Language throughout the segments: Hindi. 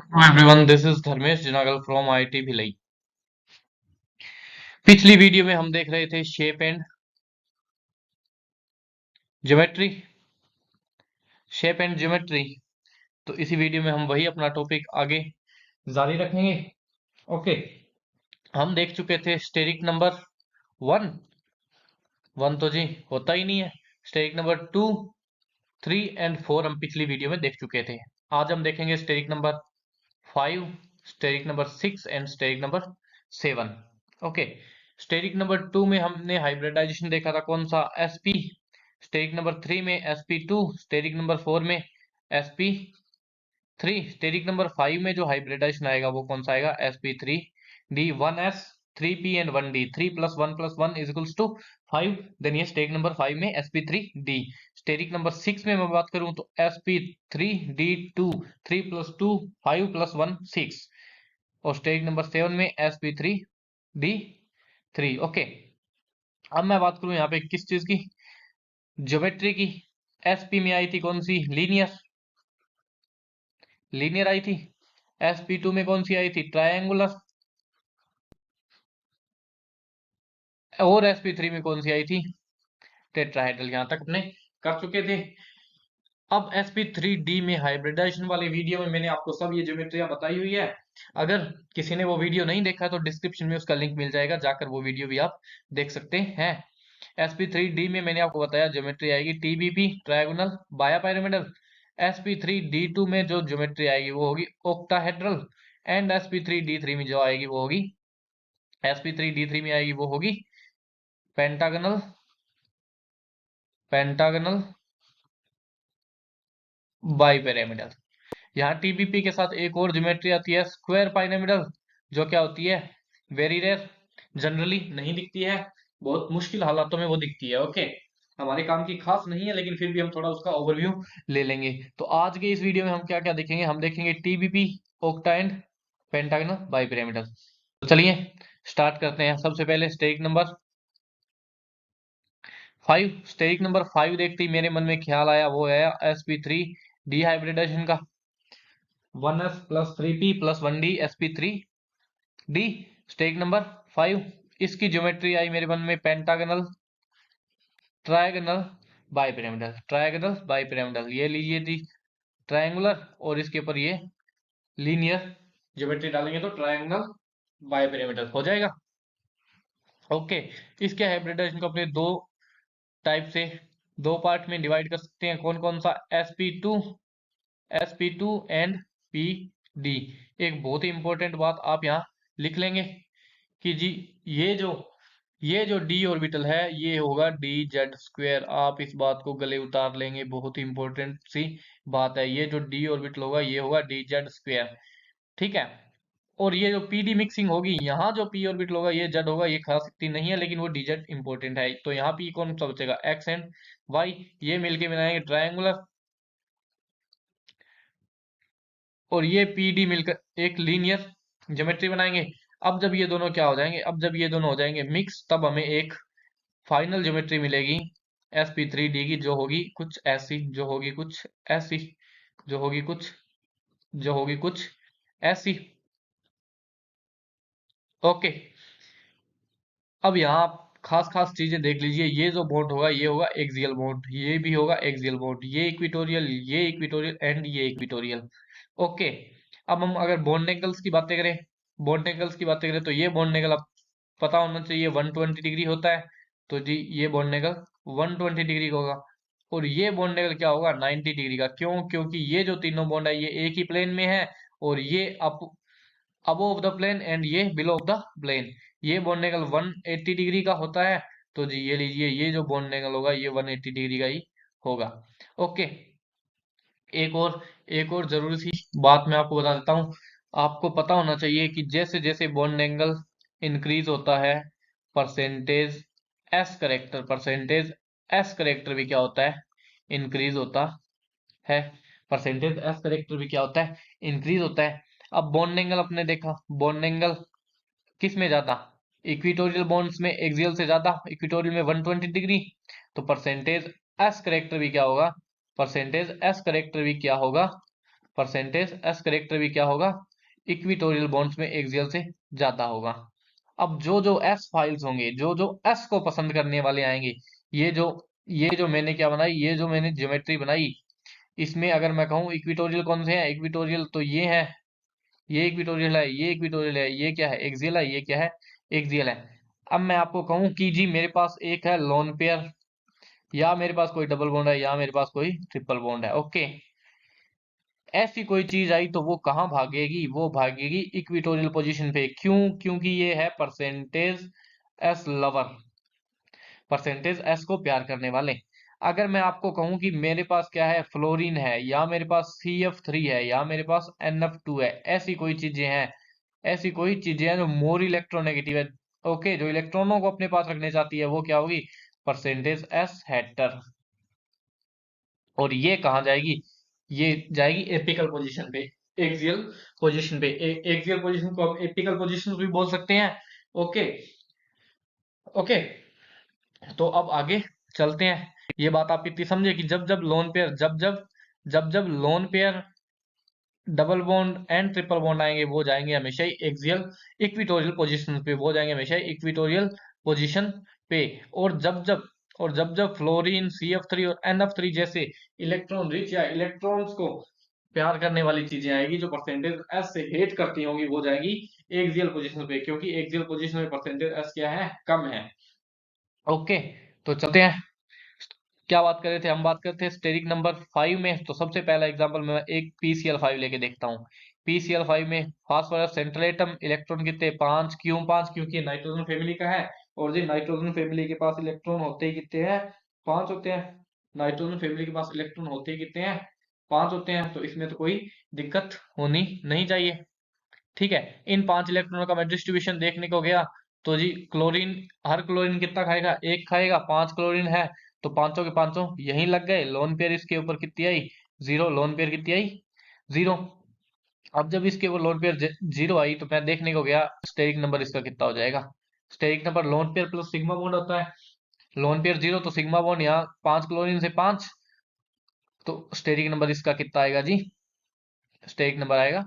Hello everyone, this is Dharmesh Jinagal from IIT Bhilai. पिछली वीडियो में हम देख रहे थे shape and geometry. Shape and geometry. तो इसी वीडियो में हम वही अपना टॉपिक आगे जारी रखेंगे। ओके, हम देख चुके थे स्टेरिक नंबर वन। वन तो जी होता ही नहीं है। Steric number two, three and four हम पिछली वीडियो में देख चुके थे। आज हम देखेंगे steric number five, steric number six and steric number seven. Okay, steric number two में हमने हाइब्रिडाइजेशन देखा था, कौन सा? sp। स्टेरिक नंबर थ्री में sp2। स्टेरिक नंबर फोर में sp3। स्टेरिक नंबर फाइव में जो हाइब्रिडाइजेशन आएगा वो कौन सा आएगा? sp3d। 1s 3p and 1d। 3 + 1 + 1 = 5। Then ये स्टेरिक नंबर फाइव में sp3d। स्टेरिक नंबर सिक्स में मैं बात करूं तो sp3d2। 3 + 2 5 + 1 6। और स्टेरिक नंबर सेवन में sp3d3। ओके, अब मैं बात करूं यहाँ पे किस चीज की? ज्योमेट्री की। एसपी में आई थी कौन सी? लीनियर। लीनियर आई थी। sp2 में कौन सी आई थी? ट्रायंगुलर। और sp3 में कौन सी आई थी? टेट्राहेड्रल। यहां तक अपने कर चुके थे। अब sp3d में हाइब्रिडाइजेशन वाले वीडियो में मैंने आपको सब ये ज्योमेट्रियां बताई हुई है। अगर किसी ने वो वीडियो नहीं देखा तो डिस्क्रिप्शन में उसका लिंक मिल जाएगा, जाकर वो वीडियो भी आप देख सकते हैं। sp3d में मैंने आपको बताया ज्योमेट्री आएगी tbp, ट्रायगोनल बाया पिरामिडल। sp3d2 में जो ज्योमेट्री आएगी वो होगी ऑक्टाहेड्रल। एंड sp3d3 में जो आएगी वो होगी, sp3d3 में आएगी वो होगी पेंटागनल। Pentagonal bi pyramidal. यहाँ टीबीपी के साथ एक और ज्योमेट्री आती है स्क्वायर पिरामिडल, जो क्या होती है? वेरी रेयर, जनरली नहीं दिखती है, बहुत मुश्किल हालातों में वो दिखती है। ओके, हमारे काम की खास नहीं है लेकिन फिर भी हम थोड़ा उसका ओवरव्यू ले लेंगे। तो आज के इस वीडियो में हम क्या क्या देखेंगे? हम देखेंगे TBP, octa and pentagonal bipyramidal. तो चलिए स्टार्ट करते हैं। सबसे पहले steric number five. Steric number five देखते ही मेरे मन में ख्याल आया, वो है sp3 डिहाइब्रिडाइजेशन का। 1s + 3p + 1d sp3d। Steric number five, इसकी ज्योमेट्री आई मेरे मन में pentagonal, trigonal bipyramidal. Trigonal bipyramidal, ये लीजिए थी ट्रायंगुलर और इसके ऊपर ये लीनियर। ज्योमेट्री डालेंगे तो ट्रायंगल बाई पिरामिडल हो जाएगा। ओके, इसके हाइब्रिडाइजेशन को अपने दो टाइप से, दो पार्ट में डिवाइड कर सकते हैं। कौन कौन सा? sp2, sp2 and pd। एक बहुत ही इंपॉर्टेंट बात आप यहाँ लिख लेंगे कि जी ये जो d ऑर्बिटल है ये होगा dz²। आप इस बात को गले उतार लेंगे, बहुत ही इंपॉर्टेंट सी बात है। ये जो d ऑर्बिटल होगा ये होगा dz²। ठीक है। और ये जो pd मिक्सिंग होगी, यहाँ जो p ऑर्बिटल होगा ये z होगा, ये खास इतनी नहीं है लेकिन वो dz इंपॉर्टेंट है। तो यहाँ p कौन सा बचेगा? x and y। ये मिलके बनाएंगे ट्रायंगुलर, और ये पीडी मिलकर एक लीनियर ज्योमेट्री बनाएंगे। अब जब ये दोनों क्या हो जाएंगे? अब जब ये दोनों हो जाएंगे मिक्स, तब हमें एक फाइनल ज्योमेट्री मिलेगी sp3d की, जो होगी कुछ ऐसी, जो होगी कुछ ऐसी, जो होगी कुछ, जो होगी कुछ ऐसी। ओके, अब यहाँ आप खास खास चीजें देख लीजिए। ये जो बॉन्ड होगा ये होगा एक्सियल बॉन्ड, ये भी होगा एक्सियल बॉन्ड, ये इक्विटोरियल, ये इक्विटोरियल एंड ये इक्विटोरियल। ओके, अब हम अगर बॉन्ड एंगल्स की बातें करें, बॉन्ड एंगल्स की बातें करें तो ये बॉन्ड एंगल आप पता होना चाहिए 120 डिग्री होता है। तो जी ये बॉन्ड एंगल 120 डिग्री का होगा। और ये बॉन्ड एंगल क्या होगा? 90 डिग्री का। क्यों? क्योंकि ये जो तीनों बॉन्ड है ये एक ही प्लेन में है, और ये up above the plane and ये बिलो द प्लेन। ये बॉन्ड एंगल 180 डिग्री का होता है। तो जी ये लीजिए, ये जो बॉन्ड एंगल होगा ये 180 डिग्री का ही होगा। ओके, एक और जरूरी सी बात मैं आपको बता देता हूँ। आपको पता होना चाहिए कि जैसे जैसे बॉन्ड एंगल इंक्रीज होता है, परसेंटेज एस करेक्टर भी क्या होता है? इंक्रीज होता है। परसेंटेज एस करेक्टर भी क्या होता है? इंक्रीज होता है। अब बॉन्ड एंगल अपने देखा, बॉन्ड एंगल किस में ज्यादा? इक्विटोरियल बॉन्ड्स में एक्सियल से ज्यादा, इक्विटोरियल में 120 डिग्री। तो परसेंटेज एस करेक्टर भी क्या होगा? परसेंटेज एस करेक्टर भी क्या होगा? परसेंटेज एस करेक्टर भी क्या होगा, इक्विटोरियल बॉन्ड्स में एक्सियल से ज्यादा होगा। अब जो जो एस फाइल्स होंगे, जो जो एस को पसंद करने वाले आएंगे, ये जो ये जो मैंने क्या बनाई, ये जो मैंने ज्योमेट्री बनाई, इसमें अगर मैं कहूँ इक्विटोरियल कौन से हैं, इक्विटोरियल तो ये है, ये इक्विटोरियल है, ये इक्विटोरियल है, ये क्या है एक्सियल है, ये क्या है एक्सियल है। अब मैं आपको कहूँ कि जी मेरे पास एक है लोन पेयर, या मेरे पास कोई डबल बॉन्ड है, या मेरे पास कोई ट्रिपल बॉन्ड है, ओके। ऐसी कोई चीज आई तो वो कहाँ भागेगी, वो भागेगी इक्विटोरियल पोजीशन पे। क्यों? क्योंकि ये है percentage S lover, percentage S को प्यार करने वाले। अगर मैं आपको कहूं कि मेरे पास क्या है, फ्लोरीन है, या मेरे पास CF3 है, या मेरे पास NF2 है, ऐसी कोई चीजें हैं, ऐसी कोई चीजें हैं जो मोर इलेक्ट्रोनेगेटिव है, ओके, जो इलेक्ट्रॉनों को अपने पास रखने चाहती है, वो क्या होगी, परसेंटेज एस हेटर। और ये कहाँ जाएगी, ये जाएगी एपिकल पोजीशन पे, एक्सियल पोजीशन पे। एक्सियल पोजीशन को आप एपिकल पोजीशन भी बोल सकते हैं, ओके। ओके, तो अब आगे चलते हैं। ये बात आप इतनी समझे कि जब जब लोन पेयर, जब जब lone pair, double bond and triple bond आएंगे, वो जाएंगे हमेशा ही एक्सियल इक्विटोरियल पोजीशन पे, वो जाएंगे हमेशा इक्विटोरियल पोजीशन पे। और जब जब और जब जब फ्लोरीन, CF3 और NF3 जैसे इलेक्ट्रॉन रिच या इलेक्ट्रॉन्स को प्यार करने वाली चीजें आएगी, जो परसेंटेज एस से हेट करती होंगी, वो जाएगी एक्सियल पोजीशन पे, क्योंकि एक्सियल पोजीशन में परसेंटेज एस क्या है, कम है, ओके। तो चलते हैं, क्या बात कर रहे थे हम, बात करते हैं स्टेरिक नंबर 5 में। तो सबसे पहला एग्जांपल मैं एक PCl5 लेके देखता हूँ। PCl5 में फास्फोरस सेंट्रल एटम, इलेक्ट्रॉन कितने, 5। क्यों 5? क्योंकि नाइट्रोजन फैमिली का है, और जी नाइट्रोजन फैमिली के पास इलेक्ट्रॉन होते ही कितने हैं, 5 होते हैं। नाइट्रोजन फैमिली के पास इलेक्ट्रॉन होते ही कितने हैं, 5 होते हैं। तो इसमें तो कोई दिक्कत होनी नहीं चाहिए, ठीक है। इन 5 इलेक्ट्रॉनों का मैं डिस्ट्रीब्यूशन देखने को गया, तो जी क्लोरीन, हर क्लोरीन कितना खाएगा, एक खाएगा, 5 क्लोरीन है, तो पांचों के पांचों यहीं लग गए। लोन पेयर इसके ऊपर कितनी आई, 0। लोन पेयर कितनी आई, 0। अब जब इसके ऊपर लोन पेयर 0 आई, तो मैं देखने को गया स्टेरिक नंबर इसका कितना हो जाएगा। Steric number lone pair plus sigma bond होता है, लोन पेयर 0 तो सिग्मा बॉन्ड यहाँ 5 क्लोरीन से 5, तो स्टेरिक नंबर इसका कितना आएगा जी, स्टेरिक नंबर आएगा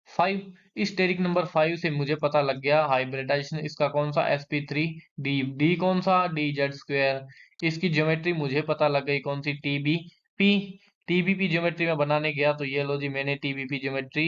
5। इस स्टेरिक नंबर 5 से मुझे पता लग गया हाइब्रिडाइजेशन इसका कौन सा, sp3d, डी कौन सा, dz²। इसकी ज्योमेट्री मुझे पता लग गई कौन सी, TBP। TBP ज्योमेट्री में बनाने गया, तो ये लो जी मैंने TBP ज्योमेट्री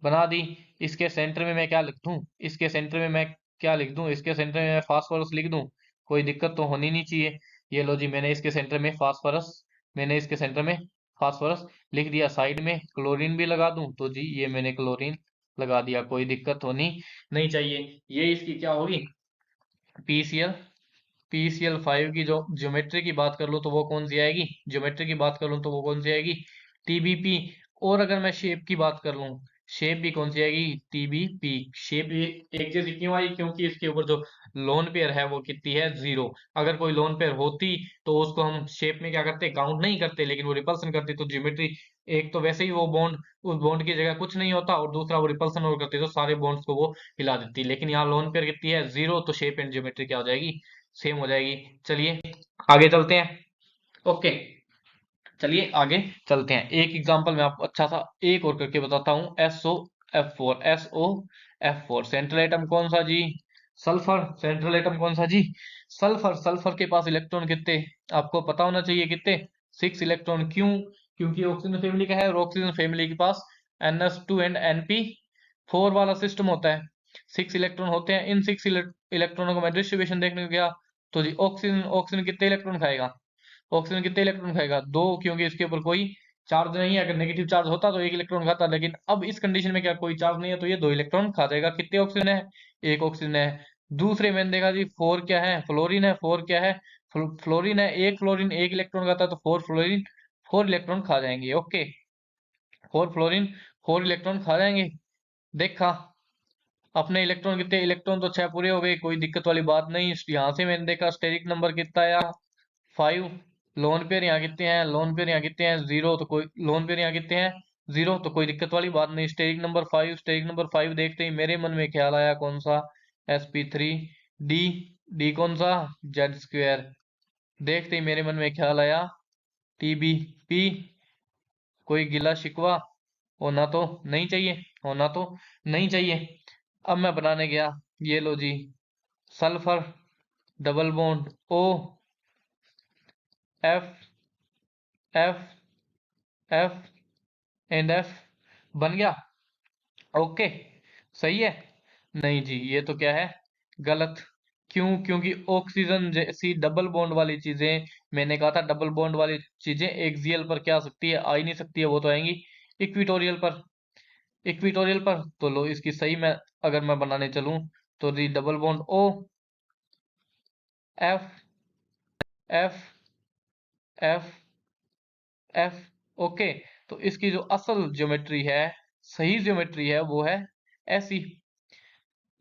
बना दी। इसके सेंटर में मैं क्या लिख दूं, इसके सेंटर में मैं क्या लिख दूं, इसके सेंटर में मैं फास्फोरस लिख दूं, कोई दिक्कत तो होनी नहीं चाहिए। ये लो जी मैंने इसके सेंटर में फास्फोरस, मैंने इसके सेंटर में फास्फोरस लिख दिया। साइड में क्लोरीन भी लगा दूं, तो जी ये मैंने क्लोरीन लगा दिया, कोई दिक्कत होनी नहीं चाहिए। ये इसकी क्या होगी, पीसीएल PCl5 की जो ज्योमेट्री की बात कर लूं तो वो कौन सी आएगी, ज्योमेट्री की बात कर लूं तो वो कौन सी आएगी, TBP। और अगर मैं शेप की बात कर लूं, शेप भी कौन सी आएगी, TBP। शेप एक जैसी क्यों आई, क्योंकि इसके ऊपर जो लोन पेयर है वो कितनी है, 0। अगर कोई लोन पेयर होती तो उसको हम शेप में क्या करते, काउंट नहीं करते, लेकिन वो रिपल्सन करती, तो ज्योमेट्री, एक तो वैसे ही वो बॉन्ड, उस बॉन्ड की जगह कुछ नहीं होता, और दूसरा वो रिपल्सन और करती, तो सारे बॉन्ड्स को वो हिला देती। लेकिन यहाँ लोन पेयर कितनी है, 0, तो शेप एंड ज्योमेट्री क्या हो जाएगी, सेम हो जाएगी। चलिए आगे चलते हैं, ओके। चलिए आगे चलते हैं, एक एग्जांपल मैं आपको अच्छा सा एक और करके बताता हूँ। SO F4 सेंट्रल एटम कौन सा जी, सल्फर। सेंट्रल एटम कौन सा जी, सल्फर। सल्फर के पास इलेक्ट्रॉन कितने, आपको पता होना चाहिए कितने, 6 इलेक्ट्रॉन। क्यों? क्योंकि ऑक्सीजन फैमिली का है, और ऑक्सीजन फैमिली के पास NS2 एंड NP4 वाला सिस्टम होता है, 6 इलेक्ट्रॉन होते हैं। इन 6 इलेक्ट्रॉनों को मैं डिस्ट्रीब्यूशन देखने को गया, तो जी ऑक्सीजन, ऑक्सीजन कितने इलेक्ट्रॉन खाएगा, ऑक्सीजन कितने इलेक्ट्रॉन खाएगा, 2, क्योंकि इसके ऊपर कोई चार्ज नहीं है। अगर नेगेटिव चार्ज होता तो 1 इलेक्ट्रॉन खाता, लेकिन अब इस कंडीशन में क्या कोई चार्ज नहीं है, तो ये 2 इलेक्ट्रॉन खा जाएगा। कितने ऑक्सीजन है, 1 ऑक्सीजन है। दूसरे मैंने देखा जी 4 क्या है, फ्लोरीन है। 4 क्या है, फ्लोरीन है। एक फ्लोरीन 1 इलेक्ट्रॉन खाता है, तो 4 फ्लोरीन 4 इलेक्ट्रॉन खा जाएंगे, ओके। 4 फ्लोरीन 4 इलेक्ट्रॉन खा जाएंगे। देखा अपने इलेक्ट्रॉन कितने, इलेक्ट्रॉन तो 6 पूरे हो गए, कोई दिक्कत वाली बात नहीं। यहाँ से मैंने देखा स्टेरिक नंबर कितना आया, 5। लोन पेयर यहाँ कितने हैं, लोन पेयर यहाँ कितने हैं, 0, तो कोई, लोन पेयर यहाँ कितने हैं, 0, तो कोई दिक्कत वाली बात नहीं। स्टेरिक नंबर 5, स्टेरिक नंबर 5 देखते ही मेरे मन में ख्याल आया कौन सा, sp3d। डी कौन सा, Z²। देखते ही मेरे मन में ख्याल आया TBP। कोई गिला शिकवा, होना तो नहीं चाहिए, होना तो नहीं चाहिए। अब मैं बनाने गया, ये लो जी, sulphur double bond O, F, F, F and F बन गया। ओके, सही है? नहीं जी, ये तो क्या है, गलत। क्यों? क्योंकि ऑक्सीजन जैसी डबल बॉन्ड वाली चीजें, मैंने कहा था डबल बॉन्ड वाली चीजें एक्सियल पर क्या आ सकती है, आ ही नहीं सकती है, वो तो आएंगी इक्विटोरियल पर। इक्विटोरियल पर तो लो इसकी सही में अगर मैं बनाने चलूं तो दी double bond O, F, F, F, F। Okay, तो इसकी जो असल ज्योमेट्री है, सही ज्योमेट्री है, वो है ऐसी।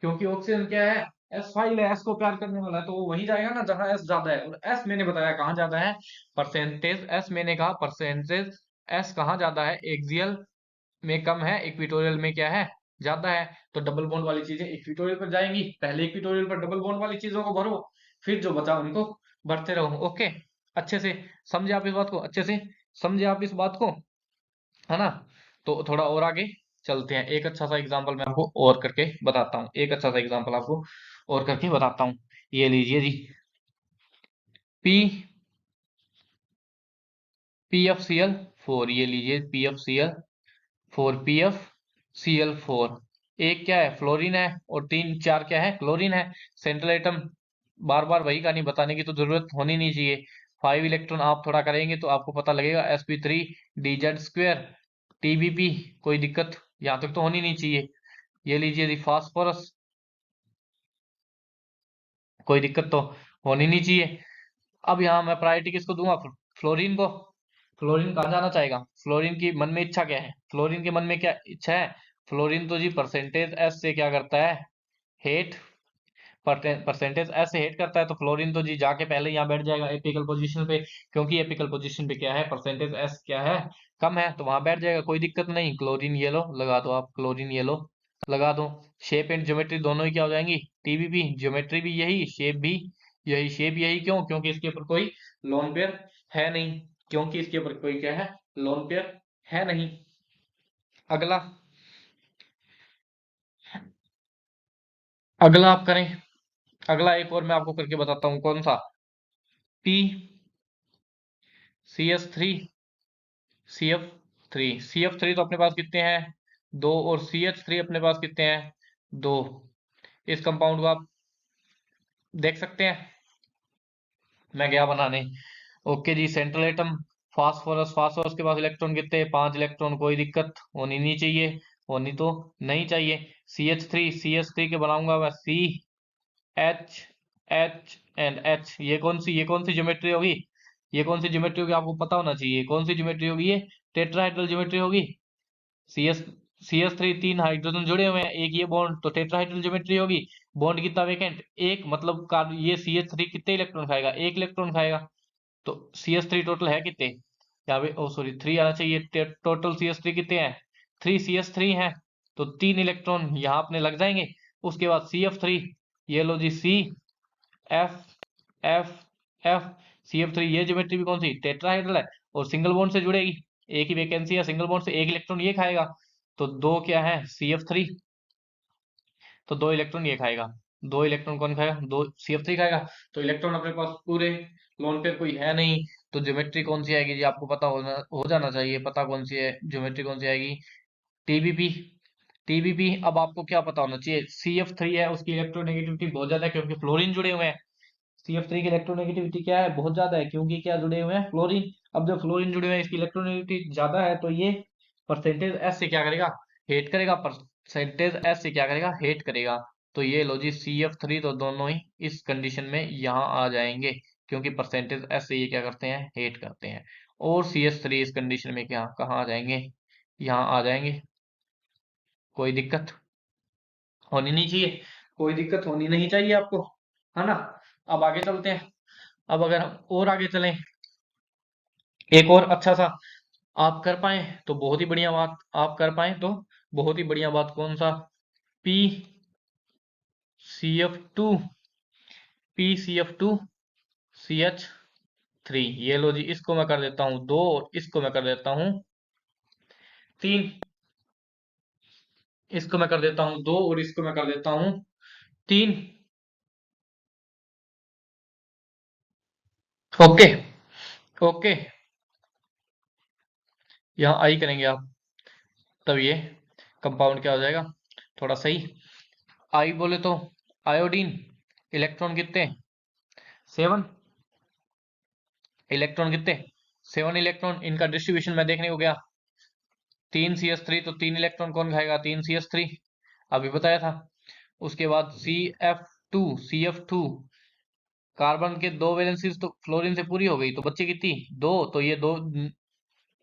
क्योंकि ऑक्सीजन क्या है, एस फाइल है, एस को प्यार करने वाला है, तो वो वहीं जाएगा ना जहां एस ज्यादा है। और एस मैंने बताया कहाँ ज्यादा है, परसेंटेज एस, मैंने कहा परसेंटेज एस कहाँ ज्यादा है, एक्सियल में कम है, इक्विटोरियल में क्या है, ज्यादा है। तो डबल बॉन्ड वाली चीजें इक्विटोरियल पर जाएंगी, पहले इक्विटोरियल पर डबल बॉन्ड वाली चीजों को भरो, फिर जो बचा उनको भरते रहो। ओके, अच्छे से समझे आप इस बात को, अच्छे से समझे आप इस बात को, है ना? तो थोड़ा और आगे चलते हैं, एक अच्छा सा एग्जांपल मैं आपको और करके बताता हूँ, एक अच्छा सा एग्जांपल आपको और करके बताता हूँ। ये लीजिए जी, पी PFCl4, ये लीजिए PFCl4, PFCl4। एक क्या है, फ्लोरीन है, और तीन चार क्या है, क्लोरीन है। सेंट्रल एटम, बार बार वही कहानी बताने की तो जरूरत होनी नहीं चाहिए। 5 इलेक्ट्रॉन आप थोड़ा करेंगे तो आपको पता लगेगा, sp3 dz2 TBP, कोई दिक्कत यहाँ तक तो होनी नहीं चाहिए। ये लीजिए जी, फास्फोरस, कोई दिक्कत तो होनी नहीं चाहिए। अब यहाँ मैं प्रायोरिटी किसको दूंगा, फ्लोरीन को। फ्लोरीन कहाँ जाना चाहेगा, फ्लोरीन की मन में इच्छा क्या है, फ्लोरीन के मन में क्या इच्छा है, फ्लोरीन तो जी परसेंटेज एस से क्या करता है, हेट, परसेंटेज एस से हेट करता है, तो फ्लोरीन तो जी जाके पहले यहाँ बैठ जाएगा एपिकल पोजीशन पे, क्योंकि एपिकल पोजीशन पे क्या है, परसेंटेज एस क्या है, कम है, तो वहां बैठ जाएगा, कोई दिक्कत नहीं। क्लोरीन येलो लगा दो आप, क्लोरीन येलो लगा दो। शेप एंड ज्योमेट्री दोनों ही क्या हो जाएंगी, टीबीपी, ज्योमेट्री भी यही, शेप भी यही। शेप यही क्यों, क्योंकि इसके ऊपर कोई लोन पेयर है नहीं, क्योंकि इसके ऊपर कोई क्या है, लोन पेयर है नहीं। अगला, अगला आप करें, अगला एक और मैं आपको करके बताता हूँ, कौन सा, पी CH3 CF3। CF3 तो अपने पास कितने हैं, दो, और CH3 अपने पास कितने हैं, दो। इस कंपाउंड को आप देख सकते हैं, मैं गया बनाने। ओके जी, सेंट्रल एटम, फास्फोरस, फास्फोरस के पास इलेक्ट्रॉन कितने हैं, 5 इलेक्ट्रॉन, कोई दिक्कत होनी नहीं चाहिए, होनी तो नहीं चाहिए। CH3 के बनाऊंगा मैं H, H एंड H। ये कौन सी ज्योमेट्री होगी, ये कौन सी ज्योमेट्री होगी, आपको पता होना चाहिए कौन सी ज्योमेट्री होगी, ये टेट्राहेड्रल ज्योमेट्री होगी। सी एस CH3 तीन हाइड्रोजन जुड़े हुए हैं, एक ये बॉन्ड, तो टेट्राहाइड्रल ज्योमेट्री होगी। बॉन्ड कितना वेकेंट, एक, मतलब कार्बन, ये CH3 कितने इलेक्ट्रॉन खाएगा, एक इलेक्ट्रॉन खाएगा। तो CH3 टोटल है कितने, यहाँ पे, ओ सॉरी, 3 आना चाहिए, टोटल CH3 कितने हैं, 3 CH3 है, तो 3 इलेक्ट्रॉन यहाँ अपने लग जाएंगे। उसके बाद CF3, ये लो जी, CF, CF3, ये ज्योमेट्री भी कौन सी, टेट्राहाइड्रल है, और सिंगल बॉन्ड से जुड़ेगी, एक ही वैकेंसी है, सिंगल बॉन्ड से एक इलेक्ट्रॉन ये खाएगा, तो दो क्या है, CF3, तो 2 इलेक्ट्रॉन ये खाएगा। 2 इलेक्ट्रॉन कौन खाएगा, दो CF3 खाएगा। तो इलेक्ट्रॉन अपने पास पूरे, लोन पेयर कोई है नहीं, तो ज्योमेट्री कौन सी आएगी जी, आपको पता हो जाना चाहिए, पता कौन सी है ज्योमेट्री, कौन सी आएगी, टीबीपी। टीबीपी, अब आपको क्या पता होना चाहिए, CF3 है, उसकी इलेक्ट्रोनेगेटिविटी बहुत ज्यादा है, क्योंकि फ्लोरीन जुड़े हुए हैं। CF3 की इलेक्ट्रोनेगेटिविटी क्या है, बहुत ज्यादा है, क्योंकि क्या जुड़े हुए हैं, फ्लोरीन। अब जब फ्लोरीन जुड़े हुए हैं, इसकी इलेक्ट्रोनेगेटिविटी ज्यादा है, तो ये परसेंटेज एस से क्या करेगा, हेट करेगा, परसेंटेज एस से क्या करेगा, हेट करेगा। तो ये लो जी, CF3 तो दोनों ही इस कंडीशन में यहाँ आ जाएंगे, क्योंकि परसेंटेज एस से ये क्या करते हैं, हेट करते हैं। और CH3 इस कंडीशन में क्या, कहाँ आ जाएंगे, यहाँ आ जाएंगे। कोई दिक्कत होनी नहीं चाहिए, कोई दिक्कत होनी नहीं चाहिए आपको, है ना? अब आगे चलते हैं। अब अगर हम और आगे चलें, एक और अच्छा सा आप कर पाए तो बहुत ही बढ़िया बात, आप कर पाए तो बहुत ही बढ़िया बात, कौन सा, PCF2, CH3। ये लो जी, इसको मैं कर देता हूँ दो, और इसको मैं कर देता हूँ तीन। इसको मैं कर देता हूं 2 और इसको मैं कर देता हूं 3। ओके। ओके, यहाँ आई करेंगे आप, तब ये कंपाउंड क्या हो जाएगा, थोड़ा सही। आई बोले तो आयोडीन, इलेक्ट्रॉन कितने, 7। इलेक्ट्रॉन कितने, 7 इलेक्ट्रॉन। इनका डिस्ट्रीब्यूशन मैं देखने को गया, 3 CH3, तो 3 इलेक्ट्रॉन कौन खाएगा, 3 CH3, अभी बताया था। उसके बाद CF2, कार्बन के 2 वैलेंसीज तो फ्लोरीन से पूरी हो गई, तो बच्चे कितनी, 2, तो ये दो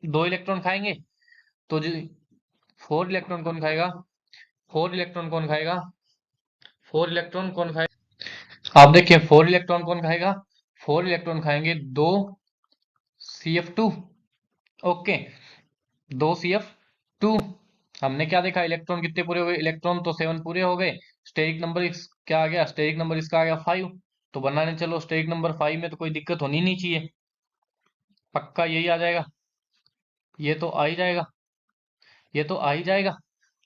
2 इलेक्ट्रॉन खाएंगे। तो जो 4 इलेक्ट्रॉन कौन खाएगा, 4 इलेक्ट्रॉन कौन खाएगा, 4 इलेक्ट्रॉन कौन खाएगा, आप देखिए 4 इलेक्ट्रॉन कौन खाएगा, 4 इलेक्ट्रॉन खाएंगे 2 CF2। Okay, 2 CF2। हमने क्या देखा, इलेक्ट्रॉन कितने पूरे हो गए, इलेक्ट्रॉन तो 7 पूरे हो गए। स्टेरिक नंबर क्या आ गया, स्टेरिक नंबर इसका आ गया 5। तो बनाने चलो स्टेरिक नंबर 5 में तो कोई दिक्कत होनी नहीं चाहिए, पक्का यही आ जाएगा, ये तो आ ही जाएगा, ये तो आ ही जाएगा।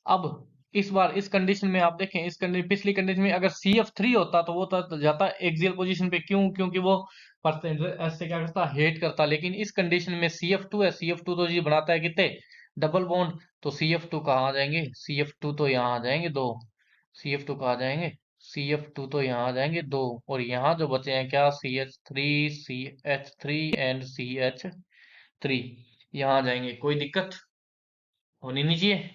अब इस बार इस कंडीशन में आप देखें, इस कंडीशन, पिछली कंडीशन में अगर CF3 होता तो वो तो जाता एक्सियल पोजीशन पे, क्यों, क्योंकि वो परसेंट ऐसे क्या करता, हेट करता। लेकिन इस कंडीशन में CF2 है, CF2 तो जी बनाता है कितने, डबल बॉन्ड। तो CF2 कहाँ आ जाएंगे, CF2 तो यहाँ आ जाएंगे 2, CF2 कहाँ आ जाएंगे, CF2 तो यहाँ आ जाएंगे 2, और यहाँ जो बचे हैं क्या, CH3 एंड CH3 यहाँ आ जाएंगे, कोई दिक्कत होनी नहीं चाहिए।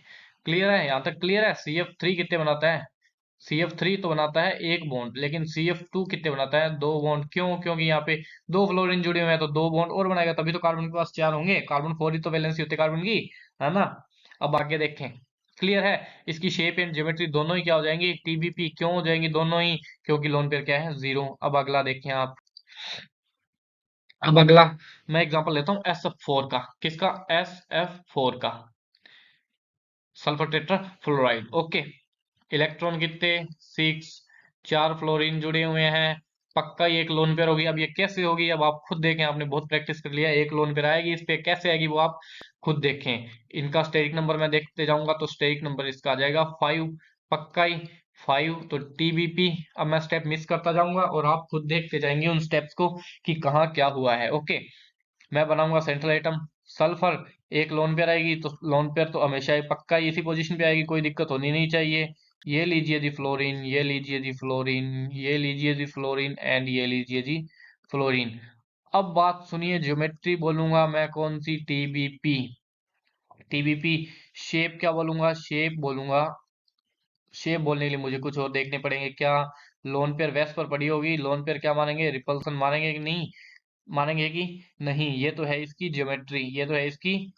क्लियर है, यहाँ तक क्लियर है। CF3 कितने बनाता है, CF3 तो बनाता है 1 बॉन्ड, लेकिन CF2 कितने बनाता है, 2 बॉन्ड। क्यों, क्योंकि यहाँ पे 2 फ्लोरीन जुड़े हुए हैं, तो 2 बॉन्ड और बनाएगा, तभी तो कार्बन के पास 4 होंगे। कार्बन 4 ही तो वैलेंसी होती है कार्बन की, है ना। अब आगे देखें, क्लियर है। इसकी शेप एंड ज्योमेट्री दोनों ही क्या हो जाएंगी, TBP। क्यों हो जाएंगी दोनों ही, क्योंकि लोन पेयर क्या है, 0। अब अगला देखें आप, अब अगला मैं एग्जांपल लेता हूँ SF4 का, किसका, SF4 का, sulphur tetra fluoride. Okay, electron कितने, 6, 4 फ्लोरीन जुड़े हुए हैं, पक्का ये एक लोन पेयर होगी। अब ये कैसे होगी, अब आप खुद देखें, आपने बहुत प्रैक्टिस कर लिया, एक लोन पेयर आएगी, इस पे कैसे आएगी वो आप खुद देखें। इनका स्टेरिक नंबर मैं देखते जाऊंगा, तो स्टेरिक नंबर इसका आ जाएगा 5, पक्का ही 5। तो TBP, अब मैं स्टेप मिस करता जाऊंगा और आप खुद देखते जाएंगे उन स्टेप्स को कि कहाँ क्या हुआ है। ओके, मैं बनाऊंगा सेंट्रल आइटम सल्फर, एक लोन पेयर आएगी, तो लोन पेयर तो हमेशा ही पक्का ही इसी पोजीशन पे आएगी, कोई दिक्कत होनी नहीं चाहिए। ये लीजिए जी फ्लोरीन, ये लीजिए जी फ्लोरीन, ये लीजिए जी फ्लोरीन एंड ये लीजिए जी फ्लोरीन। अब बात सुनिए, ज्योमेट्री बोलूंगा मैं कौन सी, TBP। TBP शेप क्या बोलूंगा, शेप बोलूंगा। शेप बोलने के लिए मुझे कुछ और देखने पड़ेंगे, क्या लोन पेयर वेस्ट पर पड़ी होगी, लोन पेयर क्या मानेंगे, रिपल्सन मानेंगे कि नहीं मानेंगे कि नहीं। ये तो है इसकी ज्योमेट्री, ये तो है इसकी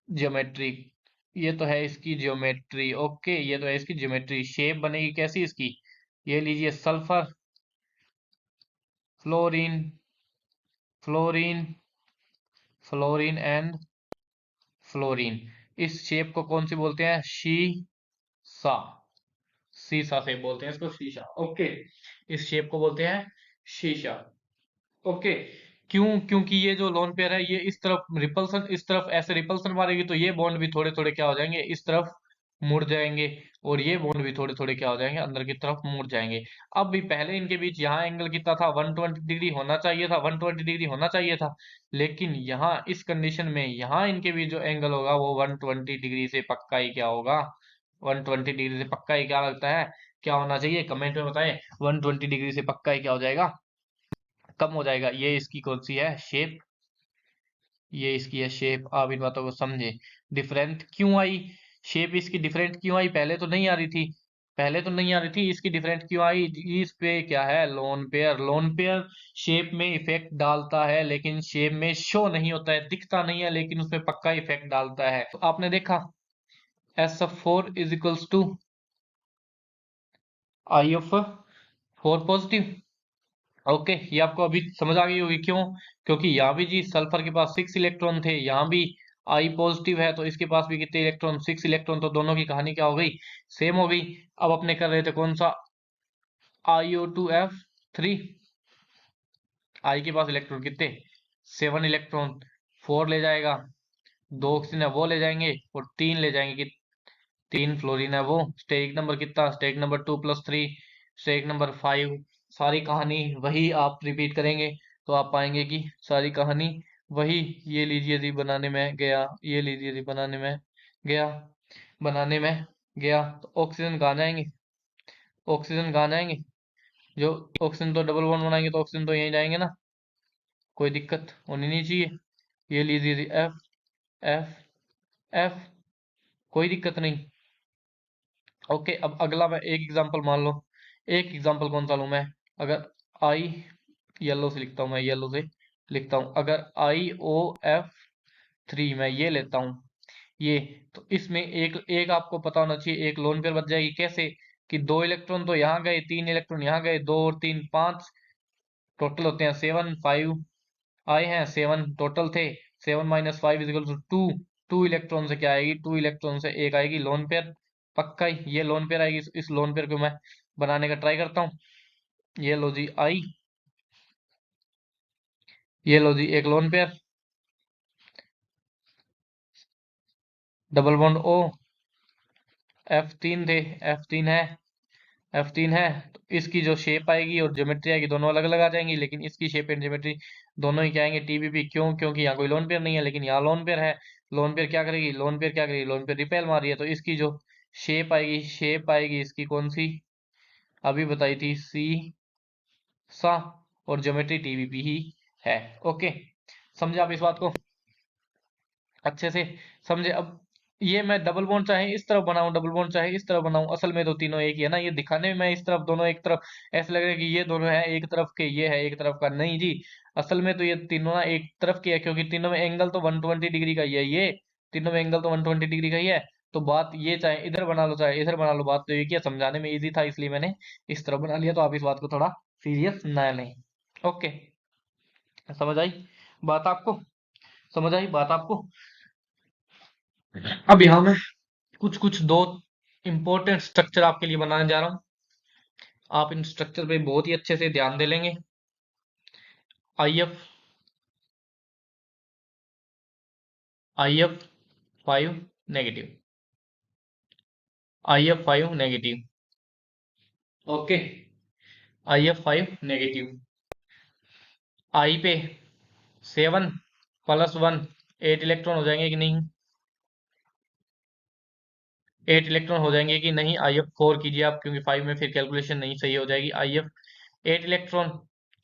ज्योमेट्री, ये तो है इसकी ज्योमेट्री। ओके, ये तो है इसकी ज्योमेट्री। शेप बनेगी कैसी इसकी, ये लीजिए sulphur, fluorine, fluorine, fluorine and fluorine. इस शेप को कौन सी बोलते हैं, शीसा, सीसा से बोलते हैं इसको, शीशा। ओके, इस शेप को बोलते हैं शीशा। ओके, क्यों, क्योंकि ये जो लोन पेयर है, ये इस तरफ रिपल्सन, इस तरफ ऐसे रिपल्सन मारेगी, तो ये बॉन्ड भी थोड़े थोड़े क्या हो जाएंगे, इस तरफ मुड़ जाएंगे, और ये बॉन्ड भी थोड़े थोड़े क्या हो जाएंगे, अंदर की तरफ मुड़ जाएंगे। अब भी पहले इनके बीच यहाँ एंगल कितना था, 120 डिग्री होना चाहिए था, 120 डिग्री होना चाहिए था। लेकिन यहाँ इस कंडीशन में यहाँ इनके बीच जो एंगल होगा वो 120 डिग्री से पक्का ही क्या होगा, 120 डिग्री से पक्का ही क्या लगता है, क्या होना चाहिए, कमेंट में बताएं। 120 डिग्री से पक्का ही क्या हो जाएगा, कम हो जाएगा। ये इसकी कौन सी है शेप, ये इसकी है शेप। आप इन बातों को समझे, डिफरेंट क्यों आई, शेप इसकी डिफरेंट क्यों आई, पहले तो नहीं आ रही थी, पहले तो नहीं आ रही थी, इसकी डिफरेंट क्यों आई, इस पे क्या है, lone pair. Lone pear shape में इफेक्ट डालता है, लेकिन शेप में शो नहीं होता है, दिखता नहीं है, लेकिन उसमें पक्का इफेक्ट डालता है। तो आपने देखा SF4 is equals to I of 4 positive. Okay, ये आपको अभी समझ आ गई होगी, क्यों, क्योंकि यहाँ भी जी सल्फर के पास 6 इलेक्ट्रॉन थे, यहाँ भी आई पॉजिटिव है, तो इसके पास भी कितने इलेक्ट्रॉन, 6 इलेक्ट्रॉन। तो दोनों की कहानी क्या हो गई, सेम हो गई। अब अपने कर रहे थे कौन सा, IO2F3, आई के पास इलेक्ट्रॉन कितने, 7 इलेक्ट्रॉन, 4 ले जाएगा, 2 ऑक्सीजन है वो ले जाएंगे, और 3 ले जाएंगे 3 फ्लोरीन है वो। स्टेरिक नंबर कितना, स्टेरिक नंबर 2+3, स्टेरिक नंबर 5। सारी कहानी वही आप रिपीट करेंगे तो आप पाएंगे कि सारी कहानी वही। ये लीजिए जी बनाने में गया, ये लीजिए जी बनाने में गया, बनाने में गया। तो ऑक्सीजन कहाँ जाएंगे, ऑक्सीजन कहाँ जाएंगे, जो ऑक्सीजन तो डबल बॉन्ड बनाएंगे तो ऑक्सीजन तो यहीं जाएंगे ना, कोई दिक्कत होनी नहीं चाहिए। ये लीजिए जी एफ, एफ, एफ, कोई दिक्कत नहीं। ओके, अब अगला मैं एक एग्जांपल मान लो, एक एग्जांपल कौन सा लूं मैं, अगर आई, येलो से लिखता हूं मैं, येलो से लिखता हूं, अगर IOF3 मैं ये लेता हूं, ये, तो इसमें एक एक आपको पता होना चाहिए, एक लोन पेयर बच जाएगी। कैसे कि 2 इलेक्ट्रॉन तो यहाँ गए, 3 इलेक्ट्रॉन यहाँ गए, 2 और 3 5, टोटल होते हैं 7, 5 आए हैं, 7 टोटल थे, 7 - 5 = 2। 2 इलेक्ट्रॉन से क्या आएगी, 2 इलेक्ट्रॉन से एक आएगी लोन पेयर, पक्का ही ये लोन पेयर आएगी। इस लोन पेयर को मैं बनाने का ट्राई करता हूँ। ये लो जी आई, ये लो जी एक lone pair, double bond O, F3 थे, F3 है, F3 है। तो इसकी जो शेप आएगी और ज्योमेट्री आएगी दोनों अलग अलग आ जाएंगी, लेकिन इसकी शेप एंड ज्योमेट्री दोनों ही क्या आएंगे, TBP। क्यों, क्योंकि यहाँ कोई लोन पेयर नहीं है, लेकिन यहाँ लोन पेयर है। लोन पेयर क्या करेगी, लोन पेयर क्या करेगी, लोन पेयर रिपेल मार रही है, तो इसकी जो शेप आएगी, शेप आएगी इसकी कौन सी, अभी बताई थी, सी सा, और ज्योमेट्री TBP ही है। ओके, समझे आप इस बात को अच्छे से, समझे। अब ये मैं डबल बॉन्ड चाहे इस तरफ बनाऊं, डबल बॉन्ड चाहे इस तरफ बनाऊं, असल में तो तीनों एक ही है ना। ये दिखाने में मैं इस तरफ दोनों एक तरफ ऐसे लग रहा है कि ये दोनों है एक तरफ के, ये है एक तरफ का, नहीं जी। असल में तो ये तीनों ना एक तरफ के है, क्योंकि तीनों में एंगल तो 120 डिग्री का ही है, ये तीनों में एंगल तो 120 डिग्री का ही है। तो बात ये चाहे इधर बना लो चाहे इधर बना लो, बात तो ये किया, समझाने में इजी था इसलिए मैंने इस तरफ बना लिया। तो आप इस बात को थोड़ा सीरियस ना लें। ओके, समझ आई बात आपको, समझ आई बात आपको। अब यहाँ मैं कुछ कुछ दो इंपॉर्टेंट स्ट्रक्चर आपके लिए बनाने जा रहा हूँ। आप इन स्ट्रक्चर पे बहुत ही अच्छे से ध्यान दे लेंगे। IF, IF5 negative, IF5 negative. Okay, IF5 negative. I पे 7+1 8 इलेक्ट्रॉन हो जाएंगे कि नहीं, 8 इलेक्ट्रॉन हो जाएंगे कि नहीं। IF4 कीजिए आप, क्योंकि 5 में फिर कैलकुलेशन नहीं सही हो जाएगी। IF 8 electron.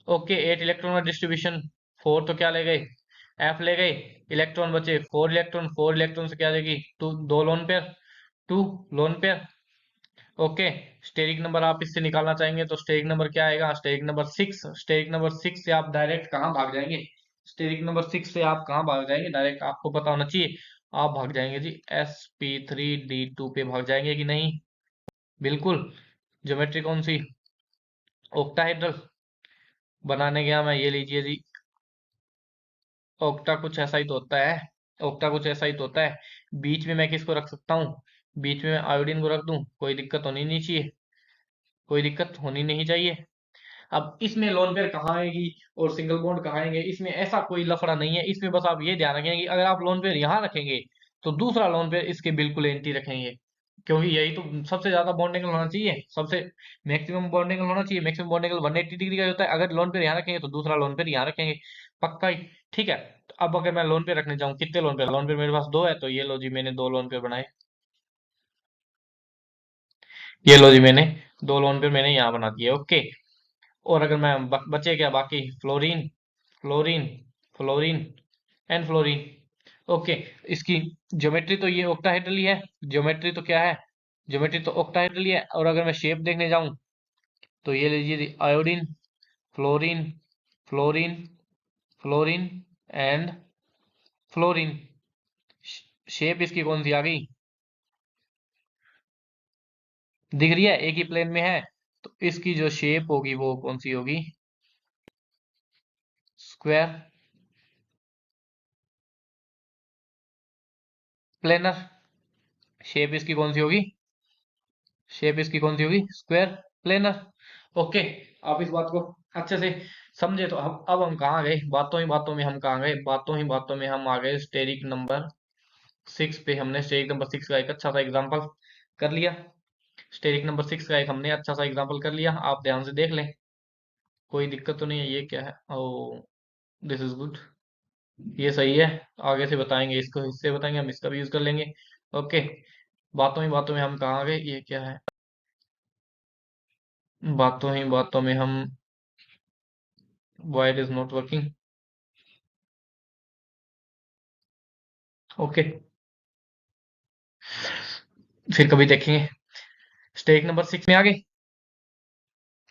ओके, 8 इलेक्ट्रॉन का डिस्ट्रीब्यूशन, 4 तो क्या ले गए, F ले गए, इलेक्ट्रॉन बचे 4 इलेक्ट्रॉन, 4 इलेक्ट्रॉन से क्या देगी, 2, 2 lone pair, 2 lone pair. Okay, steric number आप इससे निकालना चाहेंगे तो स्टेरिक नंबर क्या आएगा, स्टेरिक नंबर 6। स्टेरिक नंबर 6 से आप डायरेक्ट कहाँ भाग जाएंगे, स्टेरिक नंबर 6 से आप कहाँ भाग जाएंगे, डायरेक्ट आपको पता होना चाहिए, आप भाग जाएंगे जी sp3d2 पे भाग जाएंगे कि नहीं, बिल्कुल। ज्योमेट्री कौन सी, ऑक्टाहेड्रल बनाने गया मैं, ये लीजिए जी, ऑक्टा कुछ ऐसा ही तो होता है, ऑक्टा कुछ ऐसा ही तो होता है। बीच में मैं किसको रख सकता हूँ, बीच में मैं आयोडीन को रख दूं, कोई दिक्कत होनी नहीं चाहिए, कोई दिक्कत होनी नहीं चाहिए। अब इसमें लोन पेयर कहाँ आएगी और सिंगल बॉन्ड कहाँ आएंगे, इसमें ऐसा कोई लफड़ा नहीं है। इसमें बस आप ये ध्यान रखेंगे कि अगर आप लोन पेयर यहाँ रखेंगे तो दूसरा लोन पेयर इसके बिल्कुल एंटी रखेंगे, क्योंकि यही तो सबसे ज्यादा बॉन्ड एंगल होना चाहिए, सबसे मैक्सिमम बॉन्ड एंगल होना चाहिए। मैक्सिमम बॉन्ड एंगल 180 डिग्री का होता है। अगर लोन पेयर यहाँ रखेंगे तो दूसरा लोन पेयर यहाँ रखेंगे, पक्का ही। ठीक है, तो अब अगर मैं लोन पेयर रखने जाऊँ, कितने लोन पेयर, लोन पेयर मेरे पास दो है, तो ये लो जी मैंने दो लोन पेयर बनाए, ये लो जी मैंने दो लोन पेयर मैंने यहाँ बना दिए। ओके, और अगर मैं बचे क्या बाकी, fluorine, fluorine, fluorine and fluorine. Okay, इसकी ज्योमेट्री तो ये ऑक्टाहेड्रल ही है, ज्योमेट्री तो क्या है, ज्योमेट्री तो ऑक्टाहेड्रल ही है। और अगर मैं शेप देखने जाऊं तो ये लीजिए iodine, fluorine, fluorine, fluorine and fluorine. Shape इसकी कौन सी आ गई, दिख रही है, एक ही प्लेन में है। तो इसकी जो शेप होगी वो कौन सी होगी, स्क्वायर, प्लेनर। शेप इसकी कौन सी होगी, शेप इसकी कौन सी होगी, स्क्वायर, प्लेनर। ओके, आप इस बात को अच्छे से समझे। तो अब हम कहाँ गए, बातों ही बातों में हम कहाँ गए, बातों ही बातों में हम आ गए स्टेरिक नंबर 6 पे हमने स्टेरिक नंबर 6 का एक अच्छा सा एग्जांपल कर लिया। स्टेरिक नंबर 6 का एक हमने अच्छा सा एग्जांपल कर लिया, आप ध्यान से देख लें, कोई दिक्कत तो नहीं है। ये क्या है? ओ, दिस इज गुड, ये सही है। आगे से बताएंगे, इसको इससे बताएंगे, हम इसका भी यूज कर लेंगे। ओके, बातों में हम कहाँ आ गए? ये क्या है? बातों में हम, why it is not working. Okay, फिर कभी देखेंगे। स्टेरिक नंबर 6 में आ गए।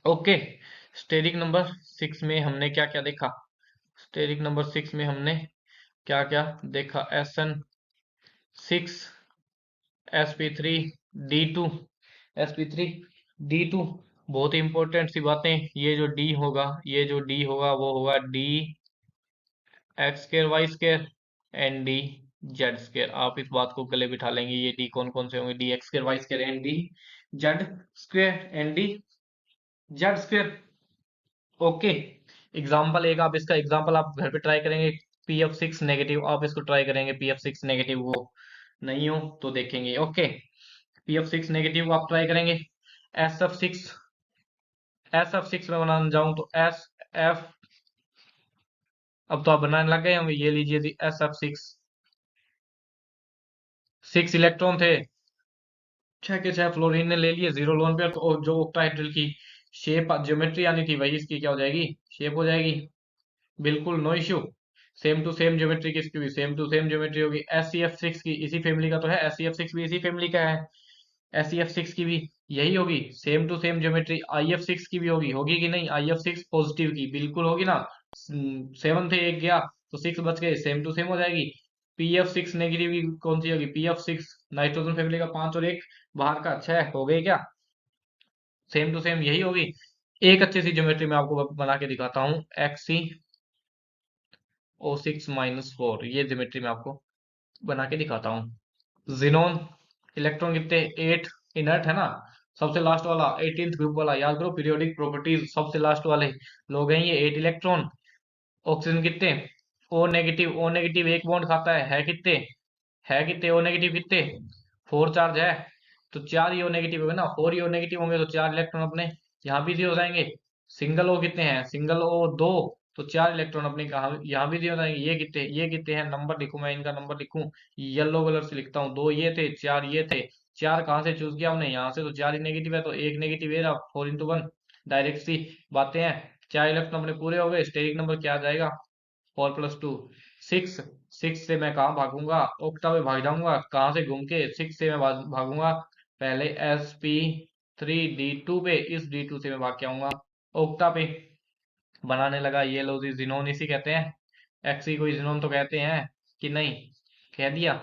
ओके, स्टेरिक नंबर 6 में हमने क्या क्या देखा? स्टेरिक नंबर 6 में हमने क्या क्या देखा? SN6, SP3, D2, SP3, D2। बहुत ही इंपॉर्टेंट सी बातें, ये जो D होगा, ये जो D होगा वो होगा D x square y square and d z square. आप इस बात को गले बिठा लेंगे। ये डी कौन कौन से होंगे? D x square y square and d z square and d z square. Okay, example एक, आप इसका एग्जाम्पल आप घर पे ट्राई करेंगे। PF6 नेगेटिव, आप इसको ट्राई करेंगे, PF6 नेगेटिव हो नहीं हो तो देखेंगे। ओके, PF6 नेगेटिव आप ट्राई करेंगे। SF6, SF6 में बनाने जाऊं तो SF, अब तो आप बनाने लग गए होंगे। ये लीजिए जी, SF6, 6 इलेक्ट्रॉन थे, 6 के 6 फ्लोरीन ने ले लिए, 0 लोन पेयर। तो जो ऑक्टाहेड्रल की शेप ज्योमेट्री आनी थी वही इसकी क्या हो जाएगी? शेप हो जाएगी। बिल्कुल no issue. Same to same geometry किसकी भी सेम टू सेम ज्योमेट्री होगी। SCF6 की इसी फैमिली का तो है, SCF6 भी इसी फैमिली का है। SCF6 की भी यही होगी, same to same geometry. IF6 की भी होगी, होगी कि नहीं? IF6 पॉजिटिव की बिल्कुल होगी ना। 7 थे, एक गया तो 6 बच गए, सेम टू सेम हो जाएगी। PF6 नेगेटिव की कौन सी होगी? PF6 नाइट्रोजन फैमिली का 5 और एक बाहर का 6 हो गए क्या? सेम टू सेम यही होगी। एक अच्छी सी ज्योमेट्री मैं आपको बना के दिखाता हूँ। XeO6-4, ये ज्योमेट्री मैं आपको बना के दिखाता हूँ। जिनोन, इलेक्ट्रॉन कितने? 8, इनर्ट है ना, सबसे लास्ट वाला 18th ग्रुप वाला। याद करो, पीरियोडिक प्रॉपर्टीज, सबसे लास्ट वाले लोग हैं ये। 8 इलेक्ट्रॉन। ऑक्सीजन कितने? ओ नेगेटिव, ओ नेगेटिव एक बॉन्ड खाता है कितने? है कितने ओ नेगेटिव? कितने? 4 चार्ज है, तो 4 ई ओ नेगेटिव होंगे ना। 4 ई ओ नेगेटिव होंगे तो 4 इलेक्ट्रॉन अपने यहाँ भी दिए हो जाएंगे। सिंगल ओ कितने हैं? सिंगल ओ 2, तो 4 इलेक्ट्रॉन अपने कहा यहाँ भी दिए हो जाएंगे। ये कितने हैं? नंबर लिखूं मैं, इनका नंबर लिखूं, येलो कलर से लिखता हूँ। 2 ये थे, 4 ये थे। 4 कहाँ से चूज किया हमने? यहाँ से, तो 4 ही नेगेटिव है, तो एक नेगेटिव ये रहा। 4 into 1, डायरेक्ट सी बातें हैं। 4 इलेक्ट्रॉन अपने पूरे हो गए। स्टेरिक नंबर क्या आ जाएगा? 4 + 2 6। 6 से मैं कहाँ भागूंगा? ऑक्टा में भाग जाऊंगा। कहाँ से घूम के? 6 से मैं भागूंगा पहले SP3D2 पे, इस D2 से मैं भाग के आऊंगा ऑक्टा पे। बनाने लगा। ये लो जी, जिनोन इसी कहते हैं। एक्सी को जिनोन तो कहते हैं कि नहीं? कह दिया।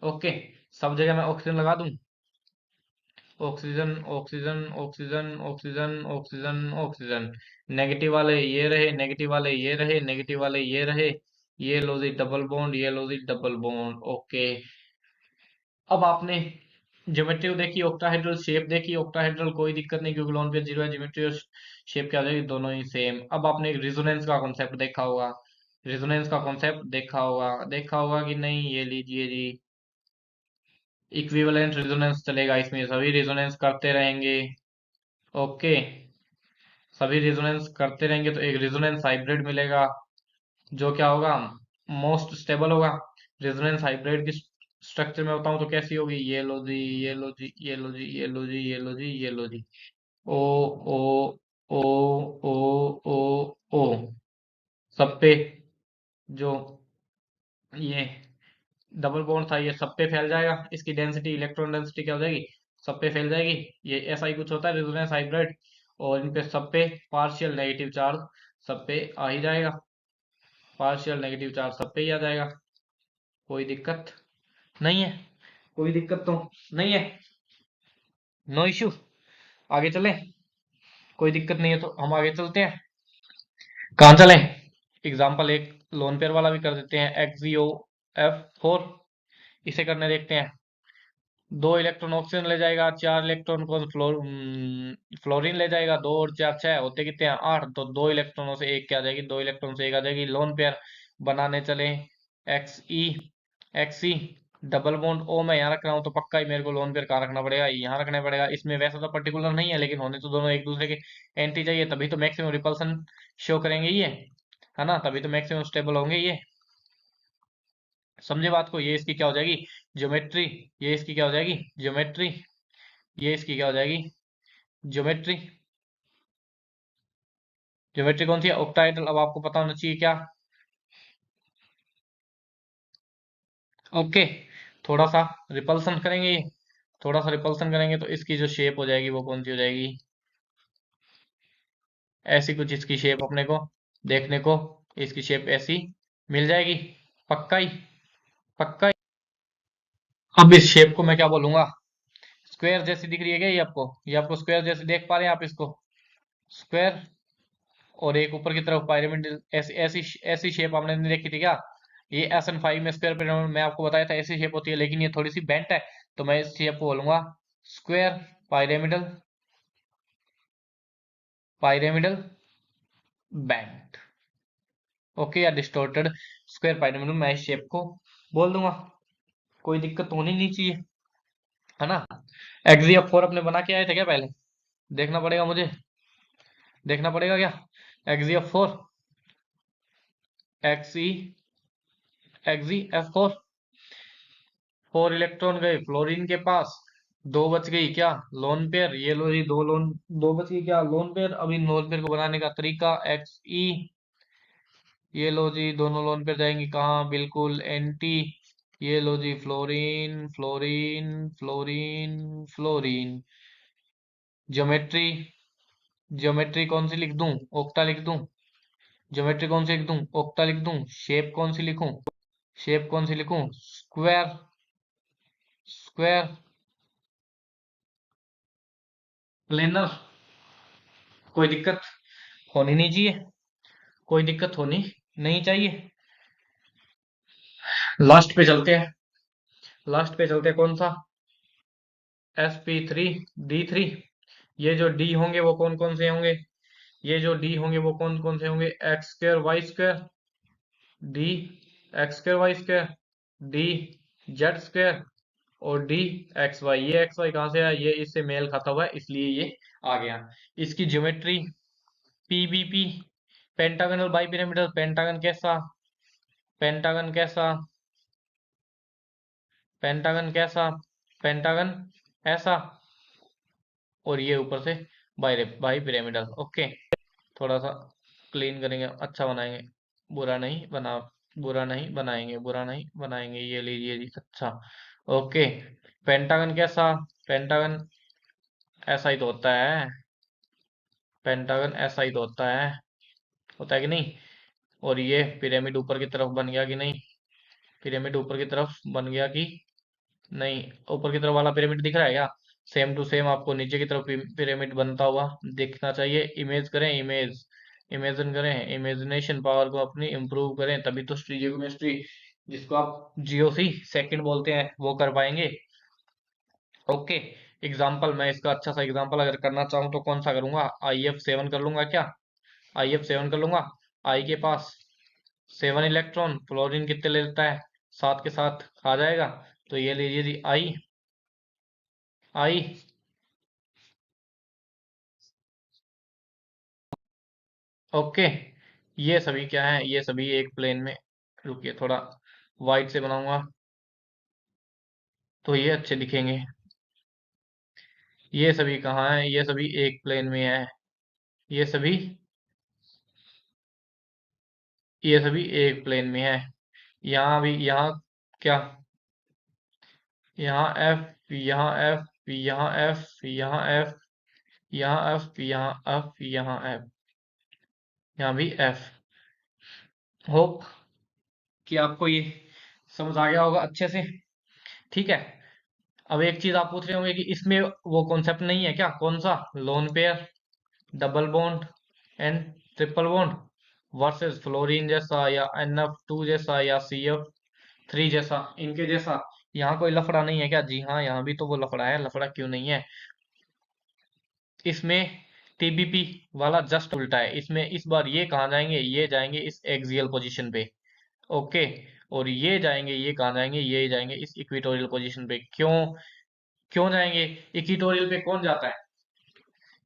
ओके, सब जगह मैं ऑक्सीजन लगा दूं। Oxygen, oxygen, oxygen, oxygen, oxygen, oxygen. Negative वाले ये रहे, नेगेटिव वाले ये रहे, नेगेटिव वाले ये रहे। ये लो जी डबल बॉन्ड, ये लो जी डबल बॉन्ड। ओके, अब आपने ज्योमेट्री देखी, ऑक्टाहेड्रल शेप देखी। ऑक्टाहेड्रल कोई दिक्कत नहीं, क्योंकि लोन पे 0 है। ज्योमेट्री और शेप क्या हो जाएगी? दोनों ही सेम। अब आपने रिजोनेंस का कॉन्सेप्ट देखा होगा, रिजोनेंस का कॉन्सेप्ट देखा होगा कि नहीं? ये लीजिए जी, इक्विवेलेंट रेजोनेंस चलेगा इसमें, सभी रेजोनेंस करते रहेंगे। ओके, सभी रेजोनेंस करते रहेंगे तो एक रेजोनेंस हाइब्रिड मिलेगा, जो क्या होगा? मोस्ट स्टेबल होगा। रेजोनेंस हाइब्रिड की स्ट्रक्चर में बताऊं तो कैसी होगी? ये लो जी, ये लो जी, ये लो जी, ये लो जी, ये लो जी, ये लो जी। ओ ओ ओ ओ ओ ओ, सब पे जो ये डबल बॉन्ड था, ये सब पे फैल जाएगा। इसकी डेंसिटी, इलेक्ट्रॉन डेंसिटी क्या हो जाएगी? सब पे फैल जाएगी। ये ऐसा ही कुछ होता है रेजोनेंस हाइब्रिड। और इन पे सब पे पार्शियल नेगेटिव चार्ज सब पे आ ही जाएगा। पार्शियल नेगेटिव चार्ज सब पे ही आ जाएगा। कोई दिक्कत नहीं है? कोई दिक्कत तो नहीं है? No issue. आगे चलें? कोई दिक्कत नहीं है तो हम आगे चलते हैं। कहाँ चलें? एग्जाम्पल एक लोन पेयर वाला भी कर देते हैं। XeO4, इसे करने देखते हैं। 2 इलेक्ट्रॉन ऑक्सीजन ले जाएगा, 4 इलेक्ट्रॉन को फ्लोरीन ले जाएगा। 2 और 4 6 होते कितने हैं? 8। तो 2 इलेक्ट्रॉनों से एक क्या आ जाएगी? 2 इलेक्ट्रॉन से एक आ जाएगी। लोन पेयर बनाने चले। XE, XE double bond O मैं यहाँ रख रहा हूँ तो पक्का ही मेरे को लोन पेयर कहाँ रखना पड़ेगा, यहाँ रखना पड़ेगा। इसमें वैसा तो पर्टिकुलर नहीं है, लेकिन होने तो दोनों एक दूसरे के एंटी चाहिए, तभी तो मैक्सिमम रिपल्सन शो करेंगे ये, है ना, तभी तो मैक्सिमम स्टेबल होंगे ये। समझे बात को? ये इसकी क्या हो जाएगी, ज्योमेट्री। ये इसकी क्या हो जाएगी, ज्योमेट्री। ये इसकी क्या हो जाएगी, ज्योमेट्री। ज्योमेट्री कौन सी है, ऑक्टाहेड्रल। अब आपको पता होना चाहिए क्या। ओके, थोड़ा सा रिपल्सन करेंगे ये, थोड़ा सा रिपल्सन करेंगे तो इसकी जो शेप हो जाएगी वो कौन सी हो जाएगी, ऐसी कुछ इसकी शेप अपने को देखने को, इसकी शेप ऐसी मिल जाएगी। पक्का ही, पक्का ही। अब इस शेप को मैं क्या बोलूंगा, स्क्वायर जैसी दिख रही है क्या ये आपको स्क्वायर जैसी देख पा रहे हैं आप इसको, स्क्वायर। और एक ऊपर की तरफ पायरामिड, ऐसी ऐसी ऐसी शेप आपने नहीं देखी थी क्या। ये SN5 में स्क्वायर पिरामिड में आपको बताया था ऐसी शेप होती है, लेकिन ये थोड़ी सी बेंट है, तो मैं इस शेप को बोलूंगा square pyramidal, pyramidal bent. Okay, या डिस्टोर्टेड स्क्वायर पायरामिडल, मैं इस शेप को बोल दूंगा। कोई दिक्कत होनी नहीं चाहिए, है ना। XGF4 अपने बना के आए थे क्या पहले, देखना पड़ेगा मुझे, देखना पड़ेगा क्या। XGF4, XE, XGF4, 4 इलेक्ट्रॉन गए फ्लोरीन के पास, दो बच गई क्या लोन पेयर। ये लो जी, दो बच गई क्या लोन पेयर। अब इन लोन पेयर को बनाने का तरीका, XE, ये लो जी, दोनों लोन पेयर जाएंगी कहाँ, बिल्कुल एंटी। ये लो जी, fluorine fluorine fluorine fluorine. Geometry, geometry कौन सी लिख दूं, ओक्टा लिख दूं। ज्योमेट्री कौन सी लिख दूं, ओक्टा लिख दूं। शेप कौन सी लिखूं, शेप कौन सी लिखूं, स्क्वायर, स्क्वायर, प्लेनर। कोई दिक्कत होनी नहीं चाहिए, कोई दिक्कत होनी नहीं चाहिए। लास्ट पे चलते हैं, लास्ट पे चलते हैं, कौन सा, sp3d3। ये जो डी होंगे वो कौन कौन से होंगे, ये जो डी होंगे वो कौन कौन से होंगे, x square y square, d x square y square, d z square, और डी एक्स वाई। ये एक्स वाई कहाँ से आया, ये इससे मेल खाता हुआ है इसलिए ये आ गया। इसकी geometry PBP, pentagonal bipyramidal, pentagon कैसा, पेंटागन कैसा, पेंटागन कैसा, पेंटागन ऐसा, और ये ऊपर से बाई बाई पिरामिडल। ओके, थोड़ा सा क्लीन करेंगे, अच्छा बनाएंगे, बुरा नहीं बना, बुरा नहीं बनाएंगे, बुरा नहीं बनाएंगे। ये लीजिए जी, अच्छा। ओके, पेंटागन कैसा, पेंटागन ऐसा ही तो होता है, पेंटागन ऐसा ही तो होता है कि नहीं। और ये पिरामिड ऊपर की तरफ बन गया कि नहीं, पिरामिड ऊपर की तरफ बन गया कि नहीं। ऊपर की तरफ वाला पिरामिड दिख रहा है क्या, सेम टू सेम आपको नीचे की तरफ पिरामिड बनता हुआ दिखना चाहिए। इमेज करें, इमेज, इमेजिन करें, इमेजिनेशन पावर को अपनी इंप्रूव करें, तभी तो जियोमेट्री, जिसको आप जीओसी सेकंड बोलते हैं, वो कर पाएंगे। ओके, एग्जाम्पल मैं इसका अच्छा सा एग्जाम्पल अगर करना चाहूँ तो कौन सा करूंगा, IF7 कर लूंगा क्या, IF7 कर लूंगा। आई के पास 7 इलेक्ट्रॉन, फ्लोरीन कितने ले लेता है, 7 के साथ आ जाएगा, तो ये लीजिए जी आई, आई। ओके, ये सभी क्या है, ये सभी एक प्लेन में, रुकिए थोड़ा वाइट से बनाऊंगा तो ये अच्छे दिखेंगे। ये सभी कहाँ है, ये सभी एक प्लेन में है, ये सभी, ये सभी एक प्लेन में है। यहाँ भी, यहाँ क्या, यहाँ एफ, यहाँ एफ, यहाँ एफ, यहाँ एफ, यहाँ एफ, यहाँ एफ, यहाँ एफ, यहाँ भी एफ। होप कि आपको ये समझ आ गया होगा अच्छे से, ठीक है। अब एक चीज आप पूछ रहे होंगे कि इसमें वो कॉन्सेप्ट नहीं है क्या, कौन सा, lone pair, double bond and triple bond versus fluorine जैसा, या NF2 जैसा, या CF3 जैसा, इनके जैसा। यहाँ कोई लफड़ा नहीं है क्या, जी हाँ, यहाँ भी तो वो लफड़ा है, लफड़ा क्यों नहीं है। इसमें TBP वाला जस्ट उल्टा है, इसमें इस बार ये कहाँ जाएंगे, ये जाएंगे इस एक्सियल पोजीशन पे। ओके, और ये जाएंगे, ये कहाँ जाएंगे, ये जाएंगे इस इक्वेटोरियल पोजीशन पे। क्यों क्यों जाएंगे इक्वेटोरियल पे? कौन जाता है?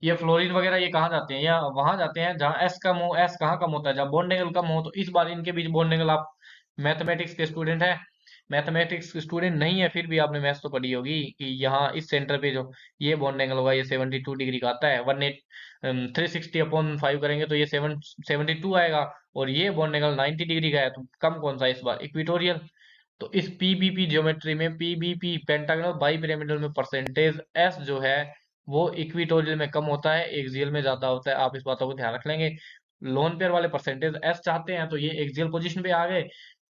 ये फ्लोरीन वगैरह ये कहाँ जाते हैं? या वहां जाते हैं जहां एस कम हो। एस कहाँ कम होता है? जब बॉन्ड एंगल कम हो। तो इस बार इनके बीच बॉन्ड एंगल, आप मैथमेटिक्स के स्टूडेंट हैं, मैथमेटिक्स स्टूडेंट नहीं है फिर भी आपने मैथ्स तो पढ़ी होगी कि यहाँ इस सेंटर पे जो ये बॉन्ड एंगल होगा ये 72 डिग्री का आता है। 360/5 करेंगे तो ये 72 आएगा। और ये बॉन्ड एंगल 90 डिग्री का है, तो कम कौन सा है इस बार? इक्वेटोरियल। तो इस पीबीपी ज्योमेट्री में, पीबीपी पेंटागनल बाइपिरामिडल में परसेंटेज एस जो है वो इक्वेटोरियल में कम होता है, एक्सियल में ज्यादा होता है। आप इस बातों को ध्यान रख लेंगे। लोन पेयर वाले परसेंटेज एस चाहते हैं तो ये एक्सियल पोजीशन पे आ गए।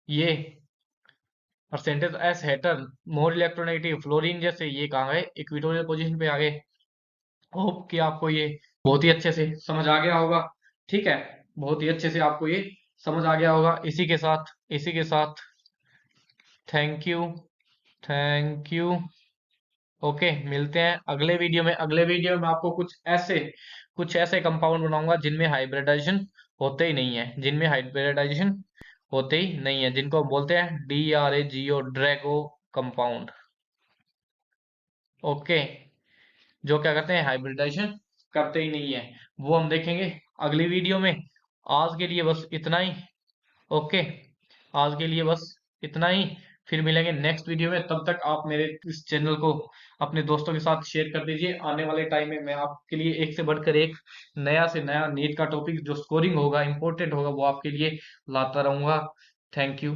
ये परसेंटेज एस हेटर मोर इलेक्ट्रोनेगेटिव फ्लोरीन जैसे ये कहाँ गए? इक्वेटोरियल पोजीशन पे आ गए। होप कि आपको ये बहुत ही अच्छे से समझ आ गया होगा। ठीक है, बहुत ही अच्छे से आपको ये समझ आ गया होगा। इसी के साथ thank you, thank you. Okay, मिलते हैं अगले वीडियो में। अगले वीडियो में आपको कुछ ऐसे कंपाउंड बनाऊंगा जिनमें हाइब्रिडाइजेशन होते ही नहीं है, जिनको हम बोलते हैं DRAGO, ड्रैगो कंपाउंड। ओके, जो क्या करते हैं? हाइब्रिडाइजेशन करते ही नहीं है। वो हम देखेंगे अगली वीडियो में। आज के लिए बस इतना ही। ओके, आज के लिए बस इतना ही। फिर मिलेंगे नेक्स्ट वीडियो में। तब तक आप मेरे इस चैनल को अपने दोस्तों के साथ शेयर कर दीजिए। आने वाले टाइम में मैं आपके लिए एक से बढ़कर एक नया से नया नीट का टॉपिक जो स्कोरिंग होगा, इंपॉर्टेंट होगा, वो आपके लिए लाता रहूंगा। Thank you.